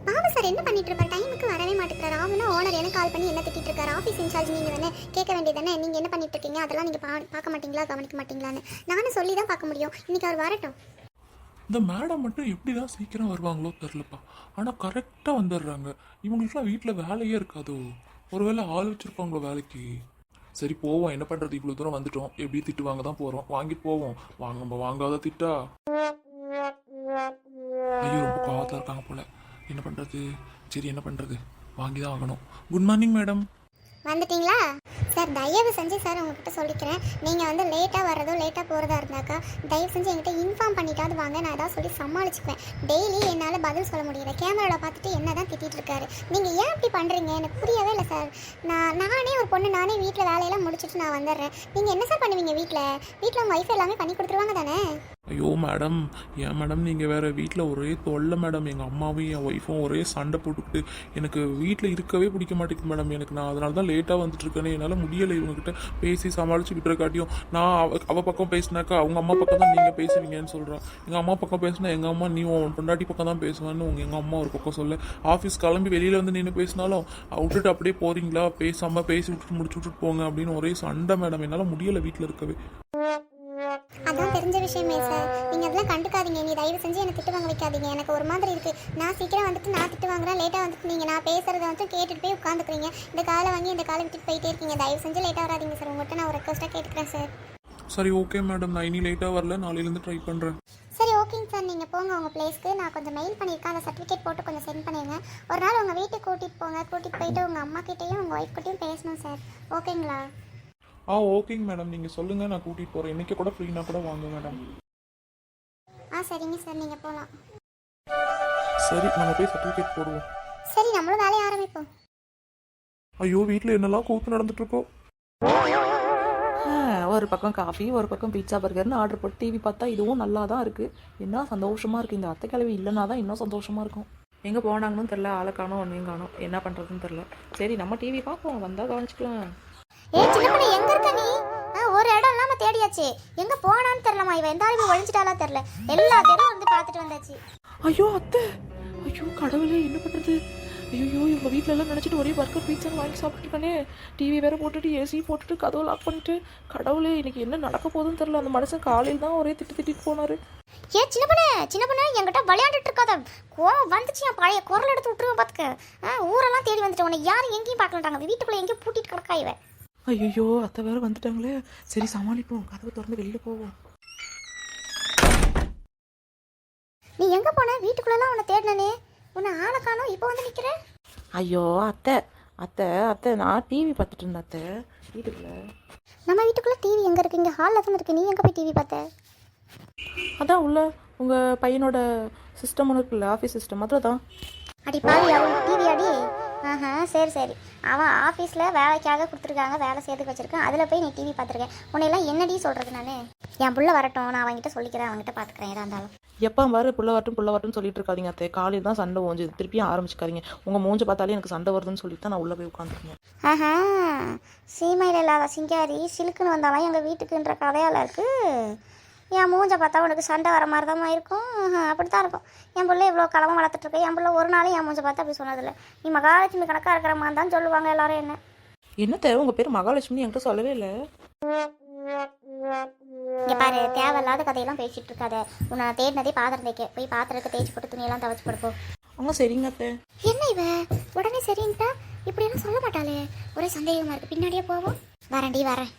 Babu sir என்ன பண்ணிட்டு இருக்காரு? டைமுக்கு வரவே மாட்டேங்கிறாரு. அவனா ஓனர் எனக்கு கால் பண்ணி என்ன திட்டிட்டு இருக்காரு? ஆஃபீஸ் இன்சார்ஜ் நீங்க தானே, கேட்க வேண்டியதானே, நீங்க என்ன பண்ணிட்டு இருக்கீங்க, அதெல்லாம் நீங்க பார்க்க மாட்டீங்களா, கவனிக்க மாட்டீங்களான்னு. நானும் சொல்லி தான் பார்க்க முடியும். இன்னைக்கு அவர் வரட்டும். இந்த மேடம் மட்டும் எப்படி தான் சீக்கிரம் வருவாங்களோ தெரிலப்பா. ஆனால் கரெக்டாக வந்துடுறாங்க. இவங்களுக்குலாம் வீட்டில் வேலையே இருக்காதோ? ஒருவேளை ஆள் வச்சுருப்பாங்களோ வேலைக்கு. சரி போவோம், என்ன பண்ணுறது, இவ்வளோ தூரம் வந்துட்டோம், எப்படி திட்டு வாங்க தான் போகிறோம், வாங்கிட்டு போவோம். நம்ம வாங்காத திட்டா. ஐயோ ரொம்ப கோவத்தில் இருக்காங்க போல. என்ன பண்ணுறது? சரி என்ன பண்ணுறது, வாங்கி தான் ஆகணும். Good morning madam. வந்துட்டீங்களா சார்? தயவு செஞ்சு சார் உங்ககிட்ட சொல்லிக்கிறேன், நீங்கள் வந்து லேட்டாக வர்றதோ லேட்டாக போகிறதா இருந்தாக்கா தயவு செஞ்சு என்கிட்ட இன்ஃபார்ம் பண்ணிட்டாவது வாங்க. நான் ஏதாவது சொல்லி சமாளிச்சுக்குவேன். டெய்லி என்னால் பதில் சொல்ல முடியல. கேமராவில் பார்த்துட்டு என்ன தான் திட்டிகிட்டு இருக்காரு. நீங்கள் ஏன் இப்படி பண்ணுறீங்க? எனக்கு புரியவே இல்லை சார். நானே ஒரு பொண்ணு, நானே வீட்டில் வேலையெல்லாம் முடிச்சுட்டு நான் வந்துடுறேன். நீங்கள் என்ன சார் பண்ணுவீங்க? வீட்டில் உங்கள் ஒய்ஃப் எல்லாமே பண்ணி கொடுத்துருவாங்க தானே? ஐயோ மேடம், ஏன் மேடம் நீங்கள் வேறு? வீட்டில் ஒரே தொல்லை மேடம். எங்கள் அம்மாவும் என் ஒய்ஃபும் ஒரே சண்டை போட்டுக்கிட்டு எனக்கு வீட்டில் இருக்கவே பிடிக்க மாட்டேங்குது மேடம். நான் அதனால தான் லேட்டாக வந்துட்டுருக்கேனே. என்னால் முடியலை இவங்ககிட்ட பேசி சமாளித்து விட்டுறக்காட்டியும். நான் அவள் பக்கம் பேசினாக்கா அவங்க அம்மா பக்கம் தான் நீங்கள் பேசுவீங்கன்னு சொல்கிறான். எங்கள் அம்மா பக்கம் பேசினா எங்கள் அம்மா நீ உன் பொண்டாட்டி பக்கம் தான் பேசுவான்னு எங்கள் அம்மா ஒரு பக்கம் சொல்ல. ஆஃபீஸ் கிளம்பி வெளியில் வந்து நின்று பேசினாலும் விட்டுட்டு அப்படியே போகிறீங்களா, பேசாமல் பேசி விட்டுட்டு முடிச்சு விட்டுட்டு போங்க அப்படின்னு ஒரே சண்டை மேடம். என்னால் முடியலை வீட்டில் இருக்கவே. அதான் தெரிஞ்ச விஷயமே சார். நீங்கள் அதெல்லாம் கண்டுக்காதீங்க. நீ தயவு செஞ்சு என்னை திட்டு வாங்க வைக்காதீங்க. எனக்கு ஒரு மாதிரி இருக்குது. நான் சீக்கிரம் வந்துட்டு நான் திட்டு வாங்குறேன், லேட்டாக வந்துட்டு நீங்கள் நான் பேசுகிறத வந்து கேட்டுட்டு போய் உட்காந்துக்கிறீங்க. இந்த காலை வாங்கி இந்த காலை விட்டுட்டு போயிட்டே இருக்கீங்க. தயவு செஞ்சு லேட்டாக வராதிங்க சார். உங்கள்கிட்ட நான் ஒரு ரெக்வஸ்ட்டாக கேட்டுக்கிறேன் சார். சரி ஓகே மேடம், நான் இனி லேட்டாக வரல, நாளையிலேருந்து ட்ரை பண்ணுறேன். சரி ஓகேங்க சார். நீங்கள் போங்க உங்கள் பிளேஸ்க்கு. நான் கொஞ்சம் மெயில் பண்ணியிருக்கேன், அந்த சர்டிஃபிகேட் போட்டு கொஞ்சம் சென்ட் பண்ணிடுங்க. ஒரு நாள் உங்கள் வீட்டுக்கு கூட்டிகிட்டு போங்க. கூட்டிகிட்டு போயிட்டு உங்கள் அம்மா கிட்டேயும் உங்கள் ஒய்ஃப் கிட்டேயும் பேசணும் சார். ஓகேங்களா? ஓகேங்க மேடம், நீங்கள் சொல்லுங்கள், நான் கூட்டிகிட்டு போகிறேன். இன்றைக்கி கூட ஃப்ரீனா கூட வாங்க மேடம். சரிங்க சார், நீங்கள் போகலாம். சரி நம்ம போய் சர்டிஃபிகேட் போடுவோம். சரி நம்மளும் வேலையை ஆரம்பிப்போம். ஐயோ வீட்டில் என்னெல்லாம் கூத்து நடந்துட்டுருக்கோம். ஒரு பக்கம் காஃபி, ஒரு பக்கம் பீட்சா பர்கர்னு ஆர்டர் போட்டு டிவி பார்த்தா இதுவும் நல்லா தான் இருக்குது. என்ன சந்தோஷமாக இருக்குது. இந்த அத்தை கிழவி இல்லைனா தான் இன்னும் சந்தோஷமாக இருக்கும். எங்கே போனாங்கன்னு தெரில, ஆளை காணோம் ஒன்றையும் காணோம், என்ன பண்ணுறதுன்னு தெரில. சரி நம்ம டிவி பார்ப்போம், வந்தால் கவனிச்சிக்கலாம். சின்ன பொண்ணு எங்க இருக்க நீ? ஒரு இடம் இல்லாம தேடியாச்சு, எங்க போனான்னு தெரியலமா. இவ எந்த ஆளுமே ஒழிஞ்சிட்டாலா தெரியல. எல்லா தேடும் வந்து பார்த்துட்டு வந்தாச்சு. ஐயோ அத்தை, ஐயோ கடவுளே என்ன பண்ணுறது? ஐயோ இவங்க வீட்டில எல்லாம் நினச்சிட்டு ஒரே பர்கர் பீட்சான்னு வாங்கி சாப்பிட்டுருக்கானே. டிவி வேற போட்டுட்டு ஏசி போட்டுட்டு கதவை லாக் பண்ணிட்டு. கடவுளே இன்னைக்கு என்ன நடக்க போகுதுன்னு தெரியல. அந்த மனுஷன் காலையில் தான் ஒரே திட்டிட்டு போனாரு. சின்ன பொண்ணு என்கிட்ட விளையாண்டுட்டு இருக்காத. கோவம் வந்துச்சு, என் பழைய குரல் எடுத்து விட்டுருவேன் பார்த்துக்க. ஊரெல்லாம் தேடி வந்துட்டு உன்னை யாரும் எங்கேயும் பார்க்கலாட்டாங்க. வீட்டுக்குள்ளே எங்கேயும் பூட்டிட்டு கிடக்கா இவ. ஐயோ அத்தை வேற வந்துட்டாங்களே. சரி சமாளிப்போம், கதவை திறந்து வெளியில் போவோம். நீ எங்க போன? வீட்டுக்குள்ளெல்லாம் உன்னை தேடினே, உன்னை ஆளை காணோம். இப்போ வந்து நிற்கிற. ஐயோ அத்தை அத்தை அத்தை, நான் டிவி பார்த்துட்டு இருந்தேன் அத்தை வீட்டுக்குள்ள. நம்ம வீட்டுக்குள்ளே டிவி எங்கே இருக்கு? இங்கே ஹாலில் தான் இருக்கு. நீ எங்கே போய் டிவி பார்த்த? அதான் உள்ள உங்கள் பையனோட சிஸ்டம் ஒன்று இருக்குல்ல, ஆஃபீஸ் சிஸ்டம், அதில் தான். அடி பாவி, அவனுக்கு டிவி அடி. சரி அவன் ஆஃபீஸில் வேலைக்காக கொடுத்துருக்காங்க, வேலை சேர்த்துக்கு வச்சுருக்கான். அதில் போய் நீ டிவி பார்த்துருக்கேன். உன்னையெல்லாம் என்னடி சொல்கிறது? நான் என் புள்ள வரட்டும், நான் அவங்ககிட்ட சொல்லிக்கிறேன், அவங்ககிட்ட பார்த்துக்கிறேன் எதாக இருந்தாலும். எப்போ பாரு புள்ள வரட்டும் சொல்லிட்டு இருக்காதீங்க அத்தை. காலையில் தான் சண்டை ஓஞ்சு திருப்பியும் ஆரம்பிச்சுக்காதீங்க. உங்கள் மூஞ்ச பார்த்தாலே எனக்கு சண்டை வருதுன்னு சொல்லிட்டு தான் நான் உள்ளே போய் உட்காந்துருக்கேன். சீமையில் இல்லாத சிங்காரி சிலுக்குன்னு வந்தாலும் எங்கள் வீட்டுக்குன்ற கதையால் இருக்குது. என் மூஞ்ச பார்த்தா உனக்கு சண்டை வர மாதிரி தான் இருக்கும். அப்படி தான் இருக்கும். என் பிள்ளை இவ்வளோ கிழமை வளர்த்துட்ருக்கேன். என் பிள்ளை ஒரு நாளும் என் மூஞ்ச பார்த்து அப்படி சொன்னதில்லை. நீ மகாலட்சுமி கணக்காக இருக்கிற மாதிரி தான் சொல்லுவாங்க எல்லாரும். என்னத்தை உங்கள் பேர் மகாலட்சுமி என்கிட்ட சொல்லவே இல்லை. இங்கே பாரு, தேவையில்லாத கதையெல்லாம் பேசிகிட்டு இருக்காத. உன்னை தேடினதே பாத்திரம் தேய்க்க போய் பாத்திரத்தை தேய்ச்சி போட்டு துணியெல்லாம் துவச்சி படுப்போம். சரிங்க அத்தை. என்ன இவ உடனே சரின்ட்டா? இப்படியெல்லாம் சொல்ல மாட்டாளே, ஒரே சந்தேகமாக இருக்குது. பின்னாடியே போவோம். வரேன்.